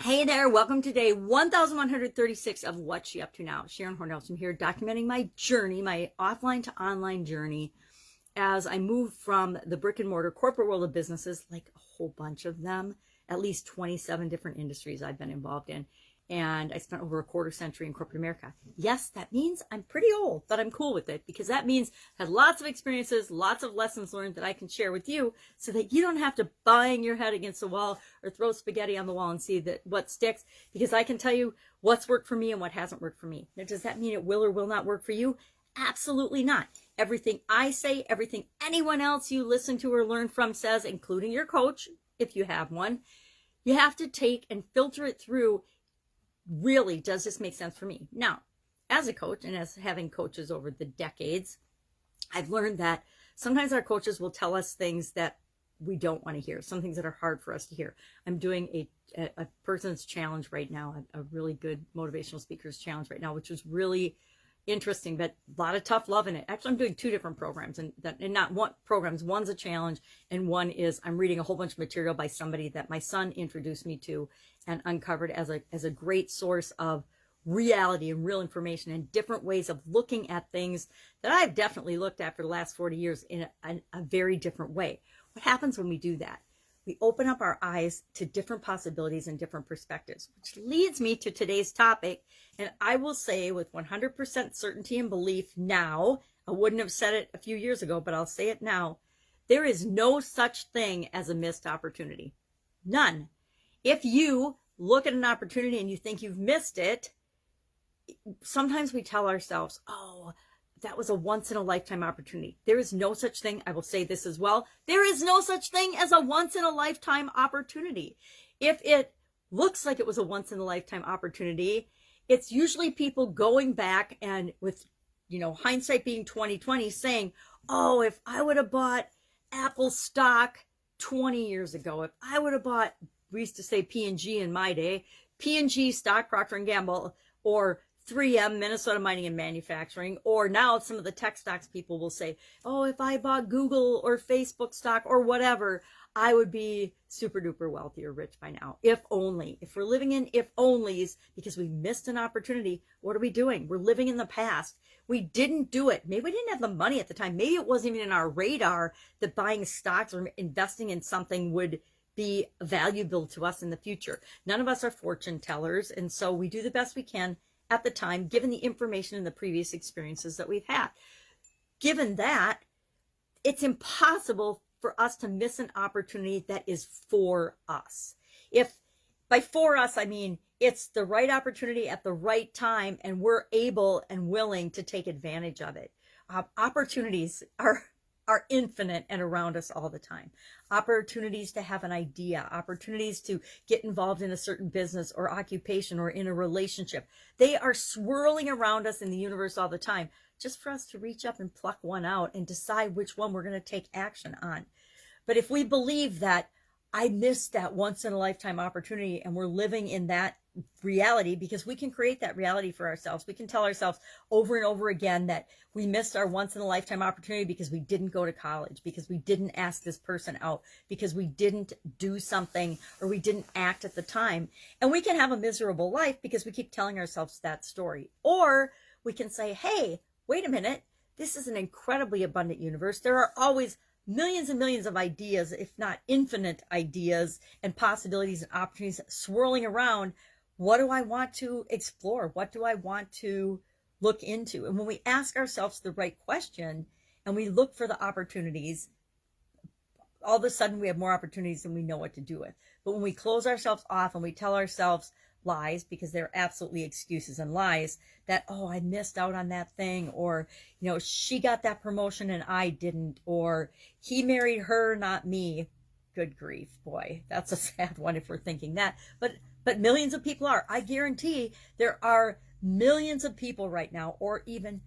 Hey there, welcome to day 1136 of What's She Up To Now. Sharon Horne-Ellstrom here, documenting my journey, my offline to online journey, as I move from the brick and mortar corporate world of businesses, like a whole bunch of them, at least 27 different industries I've been involved in. And I spent over a quarter century in corporate America. Yes, that means I'm pretty old, but I'm cool with it because that means I had lots of experiences, lots of lessons learned that I can share with you so that you don't have to bang your head against the wall or throw spaghetti on the wall and see that what sticks, because I can tell you what's worked for me and what hasn't worked for me. Now, does that mean it will or will not work for you? Absolutely not. Everything I say, everything anyone else you listen to or learn from says, including your coach, if you have one, you have to take and filter it through. Really, does this make sense for me? Now, as a coach and as having coaches over the decades, I've learned that sometimes our coaches will tell us things that we don't want to hear, some things that are hard for us to hear. I'm doing a person's challenge right now, a really good motivational speaker's challenge right now, which is really interesting, but a lot of tough love in it. Actually, I'm doing two different programs, and not one programs. One's a challenge, and one is I'm reading a whole bunch of material by somebody that my son introduced me to and uncovered as a great source of reality and real information and different ways of looking at things that I've definitely looked at for the last 40 years in a very different way. What happens when we do that? We open up our eyes to different possibilities and different perspectives, which leads me to today's topic. And I will say with 100% certainty and belief now, I wouldn't have said it a few years ago, but I'll say it now. There is no such thing as a missed opportunity. None. If you look at an opportunity and you think you've missed it, sometimes we tell ourselves, oh, that was a once in a lifetime opportunity. There is no such thing. I will say this as well. There is no such thing as a once in a lifetime opportunity. If it looks like it was a once in a lifetime opportunity, it's usually people going back and with, hindsight being 2020 saying, oh, if I would have bought Apple stock 20 years ago, if I would have bought, we used to say P&G in my day, P&G stock, Procter & Gamble, or 3M, Minnesota Mining and Manufacturing, or now some of the tech stocks people will say, oh, if I bought Google or Facebook stock or whatever, I would be super duper wealthy or rich by now. If only. If we're living in if onlys because we missed an opportunity, what are we doing? We're living in the past. We didn't do it. Maybe we didn't have the money at the time. Maybe it wasn't even in our radar that buying stocks or investing in something would be valuable to us in the future. None of us are fortune tellers, and so we do the best we can at the time, given the information and the previous experiences that we've had. Given that, it's impossible for us to miss an opportunity that is for us. If by for us, I mean it's the right opportunity at the right time, and we're able and willing to take advantage of it. Opportunities are infinite and around us all the time. Opportunities to have an idea, opportunities to get involved in a certain business or occupation or in a relationship. They are swirling around us in the universe all the time, just for us to reach up and pluck one out and decide which one we're going to take action on. But if we believe that I missed that once in a lifetime opportunity and we're living in that reality, because we can create that reality for ourselves. We can tell ourselves over and over again that we missed our once in a lifetime opportunity because we didn't go to college, because we didn't ask this person out, because we didn't do something or we didn't act at the time. And we can have a miserable life because we keep telling ourselves that story. Or we can say, hey, wait a minute, this is an incredibly abundant universe. There are always millions and millions of ideas, if not infinite ideas and possibilities and opportunities swirling around. What do I want to explore? What do I want to look into? And when we ask ourselves the right question and we look for the opportunities, all of a sudden we have more opportunities than we know what to do with. But when we close ourselves off and we tell ourselves lies, because they're absolutely excuses and lies, that, oh, I missed out on that thing, or, she got that promotion and I didn't, or he married her, not me. Good grief, boy, that's a sad one if we're thinking that. But millions of people are. I guarantee there are millions of people right now, or even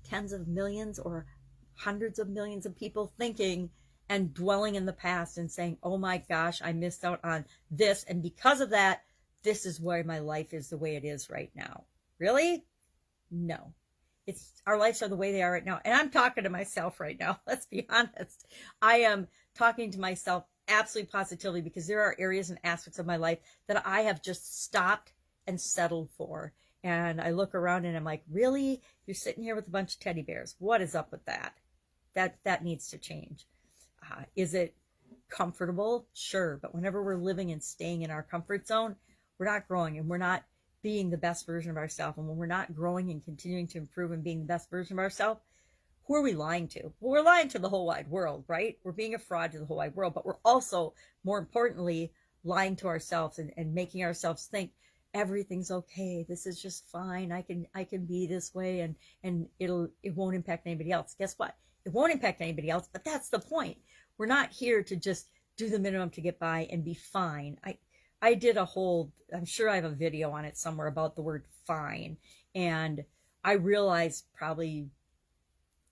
tens of millions or hundreds of millions of people thinking and dwelling in the past and saying, oh my gosh, I missed out on this. And because of that, this is why my life is the way it is right now. Really? No. Our lives are the way they are right now. And I'm talking to myself right now. Let's be honest. I am talking to myself absolutely positively, because there are areas and aspects of my life that I have just stopped and settled for. And I look around and I'm like, really? You're sitting here with a bunch of teddy bears. What is up with that? That needs to change. Is it comfortable? Sure. But whenever we're living and staying in our comfort zone, we're not growing and we're not being the best version of ourselves. And when we're not growing and continuing to improve and being the best version of ourselves, who are we lying to? Well, we're lying to the whole wide world, right? We're being a fraud to the whole wide world, but we're also, more importantly, lying to ourselves and making ourselves think everything's okay. This is just fine. I can be this way, and it won't impact anybody else. Guess what? It won't impact anybody else, but that's the point. We're not here to just do the minimum to get by and be fine. I did a whole, I'm sure I have a video on it somewhere about the word fine. And I realized probably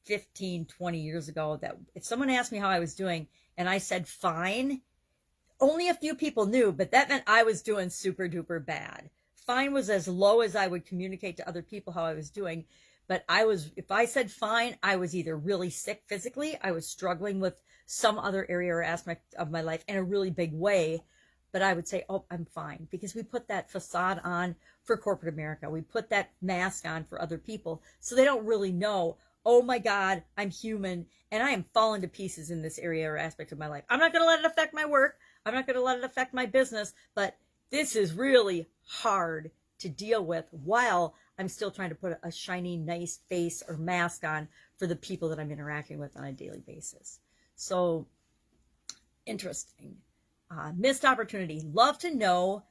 15, 20 years ago that if someone asked me how I was doing and I said fine, only a few people knew, but that meant I was doing super duper bad. Fine was as low as I would communicate to other people how I was doing. But if I said fine, I was either really sick physically, I was struggling with some other area or aspect of my life in a really big way. But I would say, oh, I'm fine, because we put that facade on for corporate America. We put that mask on for other people, so they don't really know, oh my God, I'm human and I am falling to pieces in this area or aspect of my life. I'm not going to let it affect my work. I'm not going to let it affect my business, but this is really hard to deal with while I'm still trying to put a shiny, nice face or mask on for the people that I'm interacting with on a daily basis. So interesting. Missed opportunity. Love to know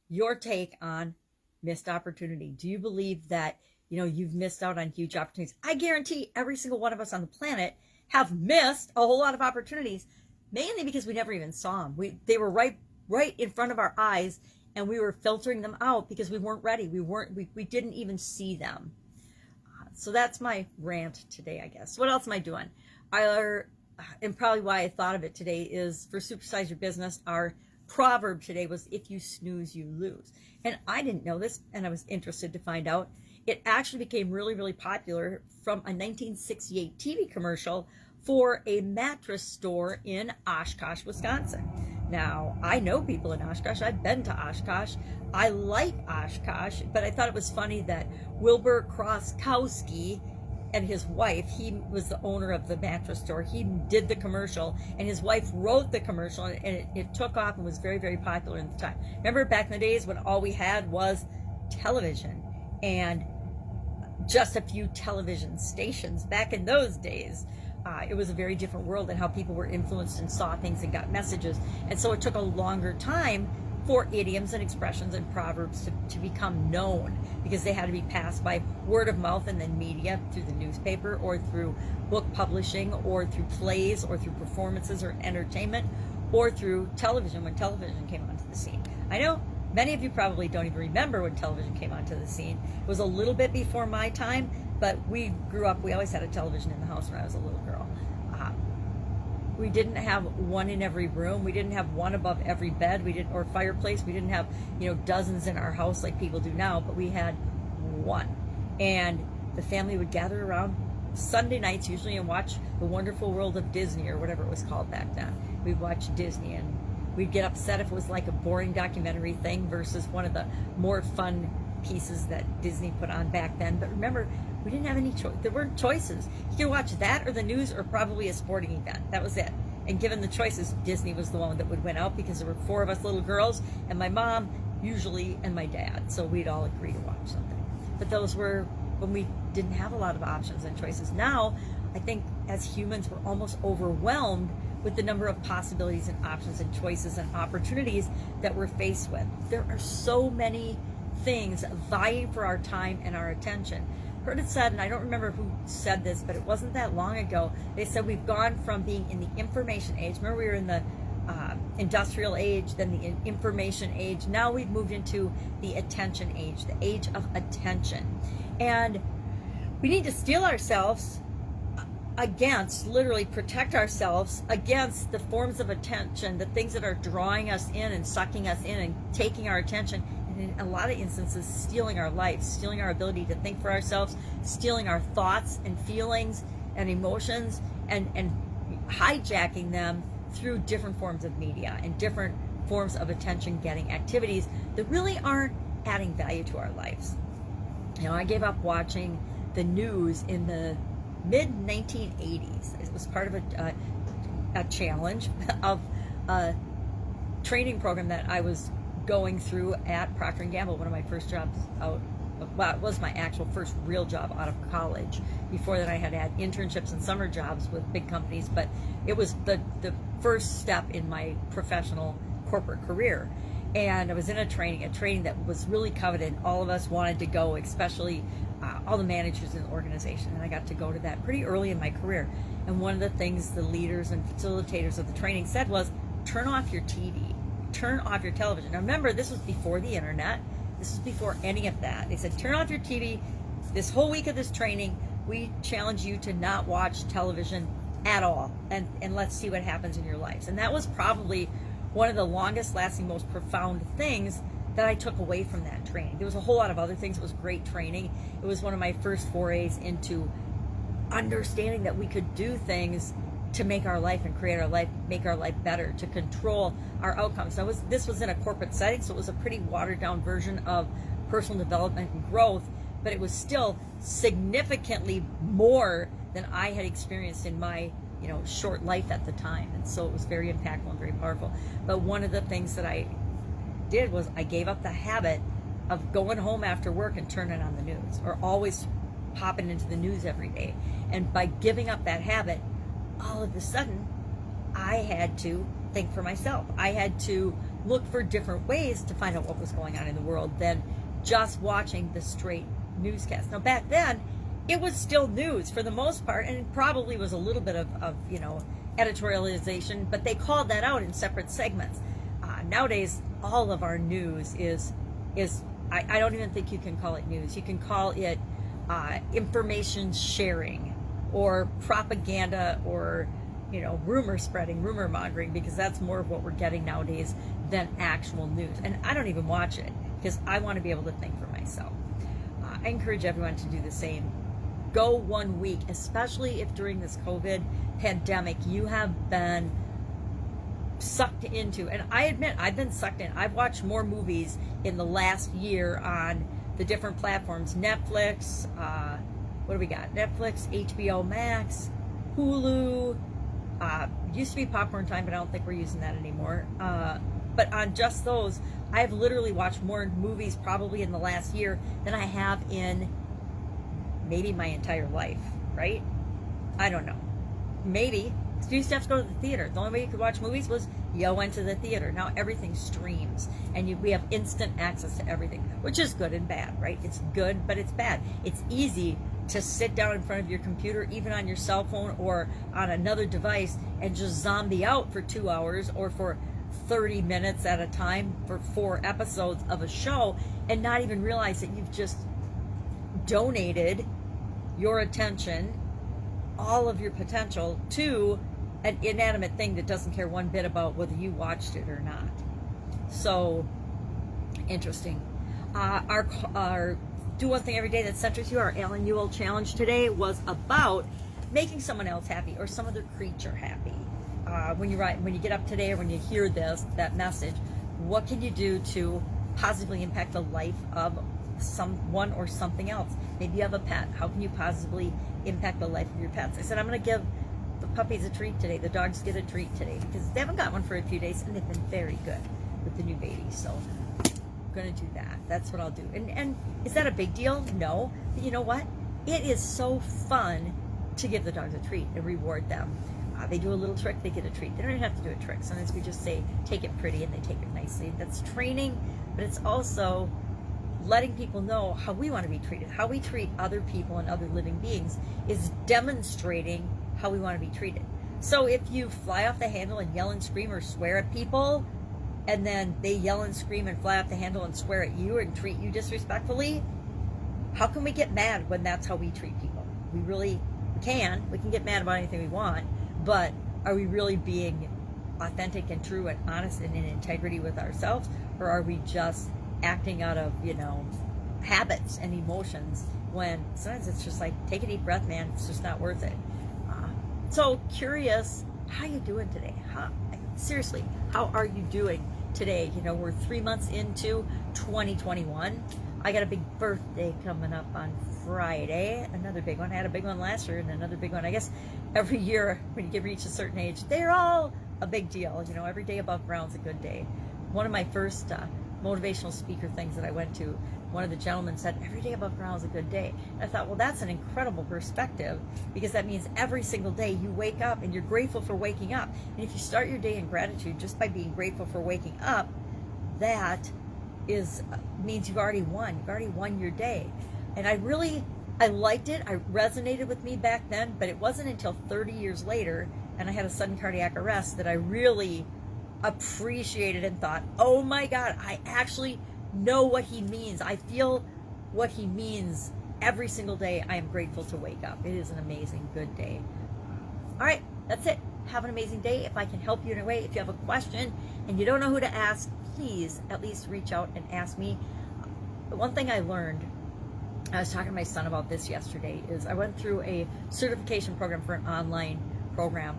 your take on missed opportunity. Do you believe that, you've missed out on huge opportunities? I guarantee every single one of us on the planet have missed a whole lot of opportunities, mainly because we never even saw them. They were right in front of our eyes, and we were filtering them out because we weren't ready. We didn't even see them. So that's my rant today, I guess. What else am I doing? And probably why I thought of it today is for Supersize Your Business, our proverb today was, if you snooze, you lose. And I didn't know this, and I was interested to find out. It actually became really, really popular from a 1968 TV commercial for a mattress store in Oshkosh, Wisconsin. Now, I know people in Oshkosh. I've been to Oshkosh. I like Oshkosh, but I thought it was funny that Wilbur Kroskowski and his wife, he was the owner of the mattress store, he did the commercial, and his wife wrote the commercial, and it took off and was very, very popular at the time. Remember back in the days when all we had was television and just a few television stations? Back in those days, it was a very different world, and how people were influenced and saw things and got messages. And so it took a longer time for idioms and expressions and proverbs to become known, because they had to be passed by word of mouth and then media through the newspaper or through book publishing or through plays or through performances or entertainment or through television when television came onto the scene. I know many of you probably don't even remember when television came onto the scene. It was a little bit before my time, but we grew up, we always had a television in the house when I was a little girl. We didn't have one in every room. We didn't have one above every bed. Or fireplace. We didn't have, dozens in our house like people do now, but we had one. And the family would gather around Sunday nights usually and watch The Wonderful World of Disney, or whatever it was called back then. We'd watch Disney, and we'd get upset if it was like a boring documentary thing versus one of the more fun pieces that Disney put on back then. But remember, we didn't have any choice. There weren't choices. You could watch that or the news or probably a sporting event. That was it. And given the choices, Disney was the one that would win out, because there were 4 of us little girls and my mom usually and my dad. So we'd all agree to watch something. But those were when we didn't have a lot of options and choices. Now, I think as humans, we're almost overwhelmed with the number of possibilities and options and choices and opportunities that we're faced with. There are so many things vying for our time and our attention. Heard it said, and I don't remember who said this, but it wasn't that long ago. They said we've gone from being in the information age. Remember, we were in the industrial age, then the information age. Now we've moved into the attention age, the age of attention. And we need to steel ourselves against, literally protect ourselves against the forms of attention, the things that are drawing us in and sucking us in and taking our attention. In a lot of instances, stealing our life, stealing our ability to think for ourselves, stealing our thoughts and feelings and emotions, and hijacking them through different forms of media and different forms of attention-getting activities that really aren't adding value to our lives. You know, I gave up watching the news in the mid-1980s. It was part of a challenge of a training program that I was going through at Procter & Gamble, one of my first jobs out. Well, it was my actual first real job out of college. Before that, I had had internships and summer jobs with big companies, but it was the first step in my professional corporate career. And I was in a training that was really coveted. All of us wanted to go, especially all the managers in the organization. And I got to go to that pretty early in my career. And one of the things the leaders and facilitators of the training said was, turn off your TV, turn off your television. Now remember, this was before the internet. This was before any of that. They said, turn off your TV. This whole week of this training, we challenge you to not watch television at all. And let's see what happens in your lives. And that was probably one of the longest lasting, most profound things that I took away from that training. There was a whole lot of other things. It was great training. It was one of my first forays into understanding that we could do things to make our life and create our life, make our life better, to control our outcomes. Now, this was in a corporate setting, so it was a pretty watered down version of personal development and growth, but it was still significantly more than I had experienced in my short life at the time. And so it was very impactful and very powerful. But one of the things that I did was I gave up the habit of going home after work and turning on the news, or always popping into the news every day. And by giving up that habit, all of a sudden, I had to think for myself. I had to look for different ways to find out what was going on in the world than just watching the straight newscast. Now, back then, it was still news for the most part, and it probably was a little bit of editorialization, but they called that out in separate segments. Nowadays, all of our news is I don't even think you can call it news. You can call it information sharing, or propaganda, or rumor spreading, rumor mongering, because that's more of what we're getting nowadays than actual news. And I don't even watch it because I want to be able to think for myself. I encourage everyone to do the same. Go 1 week, especially if during this COVID pandemic you have been sucked into, and I admit I've been sucked in. I've watched more movies in the last year on the different platforms. Netflix, what do we got? Netflix, HBO Max, Hulu, used to be Popcorn Time, but I don't think we're using that anymore. But on just those, I have literally watched more movies probably in the last year than I have in maybe my entire life, right? I don't know. Maybe. You used to have to go to the theater. The only way you could watch movies was you went to the theater. Now everything streams, and we have instant access to everything, which is good and bad, right? It's good, but it's bad. It's easy to sit down in front of your computer, even on your cell phone or on another device, and just zombie out for 2 hours or for 30 minutes at a time for 4 episodes of a show, and not even realize that you've just donated your attention, all of your potential, to an inanimate thing that doesn't care one bit about whether you watched it or not. So interesting. Our Do One Thing Every Day That Centers You, our Alan Ewell challenge today, was about making someone else happy or some other creature happy. When you get up today, or when you hear that message, what can you do to positively impact the life of someone or something else? Maybe you have a pet. How can you positively impact the life of your pets? I said I'm going to give the puppies a treat today. The dogs get a treat today because they haven't got one for a few days, and they've been very good with the new baby. So I'm going to do that. That's what I'll do. And is that a big deal? No. But you know what? It is so fun to give the dogs a treat and reward them. They do a little trick, they get a treat. They don't even have to do a trick. Sometimes we just say, take it pretty, and they take it nicely. That's training, but it's also letting people know how we want to be treated. How we treat other people and other living beings is demonstrating how we want to be treated. So if you fly off the handle and yell and scream or swear at people, and then they yell and scream and fly off the handle and swear at you and treat you disrespectfully, how can we get mad when that's how we treat people? We can get mad about anything we want, but are we really being authentic and true and honest and in integrity with ourselves, or are we just acting out of habits and emotions, when sometimes it's just like, take a deep breath, man, it's just not worth it. So curious how you doing today? Seriously, how are you doing today? You know, we're 3 months into 2021. I got a big birthday coming up on Friday, another big one. I had a big one last year and another big one. I guess every year when you reach a certain age, they're all a big deal. You know, every day above ground's a good day. One of my first motivational speaker things that I went to, one of the gentlemen said, every day above ground is a good day. And I thought, well, that's an incredible perspective, because that means every single day you wake up and you're grateful for waking up. And if you start your day in gratitude just by being grateful for waking up, that means you've already won. You've already won your day. And I liked it. It resonated with me back then, but it wasn't until 30 years later, and I had a sudden cardiac arrest, that I really appreciated and thought, oh my God, I actually know what he means. I feel what he means every single day. I am grateful to wake up. It is an amazing, good day. All right, that's it. Have an amazing day. If I can help you in a way, if you have a question and you don't know who to ask, please at least reach out and ask me. The one thing I learned, I was talking to my son about this yesterday, is I went through a certification program for an online program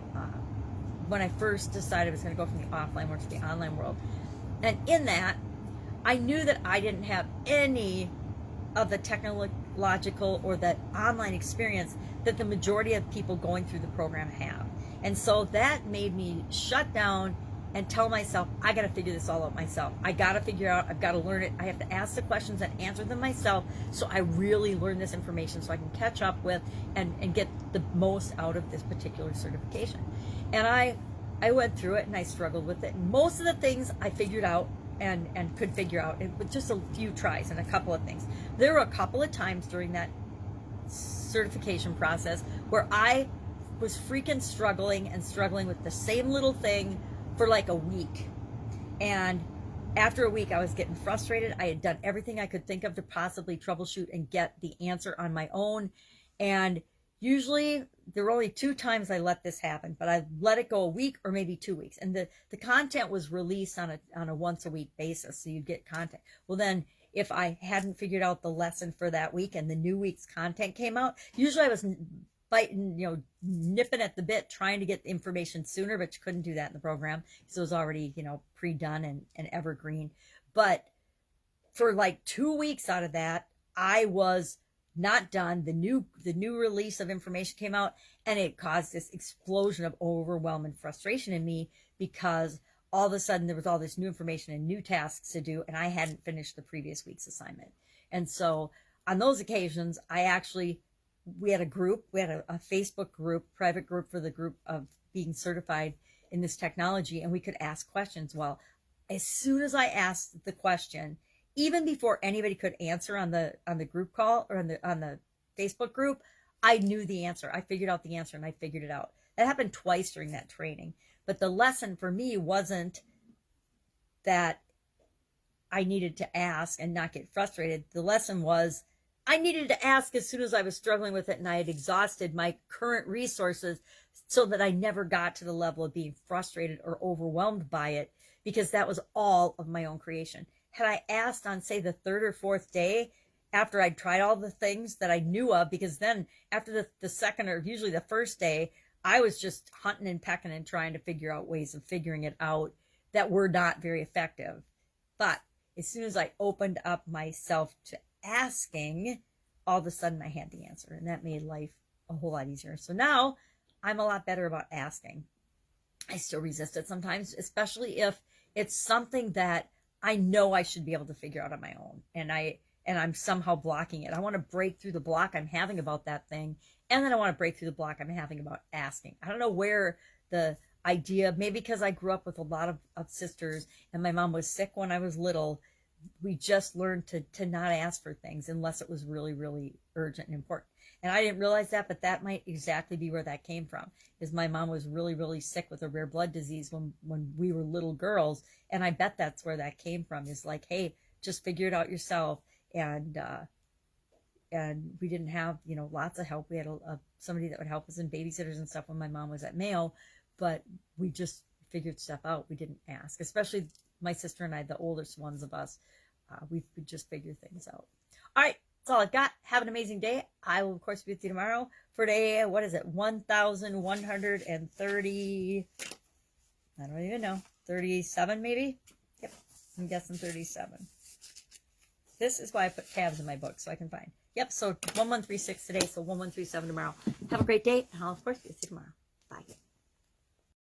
when I first decided I was going to go from the offline world to the online world. And in that, I knew that I didn't have any of the technological or the online experience that the majority of people going through the program have. And so that made me shut down and tell myself, I got to figure this all out myself. I got to figure out, I've got to learn it. I have to ask the questions and answer them myself, so I really learn this information so I can catch up with and get the most out of this particular certification. And I went through it and I struggled with it. Most of the things I figured out and could figure out with just a few tries and a couple of things. There were a couple of times during that certification process where I was freaking struggling with the same little thing for like a week. And after a week, I was getting frustrated. I had done everything I could think of to possibly troubleshoot and get the answer on my own. And usually there were only 2 times I let this happen, but I let it go a week or maybe 2 weeks. And the content was released on a once a week basis. So you'd get content. Well, then if I hadn't figured out the lesson for that week and the new week's content came out, usually I was biting, nipping at the bit, trying to get the information sooner, but you couldn't do that in the program because it was already, pre-done and evergreen. But for like 2 weeks out of that, I was not done. The new release of information came out, and it caused this explosion of overwhelming frustration in me, because all of a sudden there was all this new information and new tasks to do, and I hadn't finished the previous week's assignment. And so on those occasions, we had a Facebook group, private group for the group of being certified in this technology, and we could ask questions. Well, as soon as I asked the question, even before anybody could answer on the group call or on the Facebook group, I knew the answer. I figured out the answer and I figured it out. That happened twice during that training. But the lesson for me wasn't that I needed to ask and not get frustrated. The lesson was I needed to ask as soon as I was struggling with it and I had exhausted my current resources, so that I never got to the level of being frustrated or overwhelmed by it, because that was all of my own creation. Had I asked on, say, the 3rd or 4th day after I'd tried all the things that I knew of, because then after the second, or usually the first day, I was just hunting and pecking and trying to figure out ways of figuring it out that were not very effective. But as soon as I opened up myself to asking, all of a sudden I had the answer, and that made life a whole lot easier. So now I'm a lot better about asking. I still resist it sometimes, especially if it's something that I know I should be able to figure out on my own, and I'm somehow blocking it. I want to break through the block I'm having about that thing, and then I want to break through the block I'm having about asking. I don't know where the idea, maybe because I grew up with a lot of sisters, and my mom was sick when I was little. We just learned to not ask for things unless it was really, really urgent and important. And I didn't realize that, but that might exactly be where that came from, is my mom was really, really sick with a rare blood disease when we were little girls. And I bet that's where that came from, is like, hey, just figure it out yourself. And we didn't have, lots of help. We had somebody that would help us, and babysitters and stuff when my mom was at Mayo, but we just figured stuff out. We didn't ask, especially my sister and I, the oldest ones of us. We just figure things out. All right. That's all I've got. Have an amazing day. I will, of course, be with you tomorrow for day, what is it, 1,130, I don't even know, 37 maybe? Yep, I'm guessing 37. This is why I put tabs in my book so I can find. Yep, so 1136 today, so 1137 tomorrow. Have a great day, and I'll, of course, be with you tomorrow. Bye.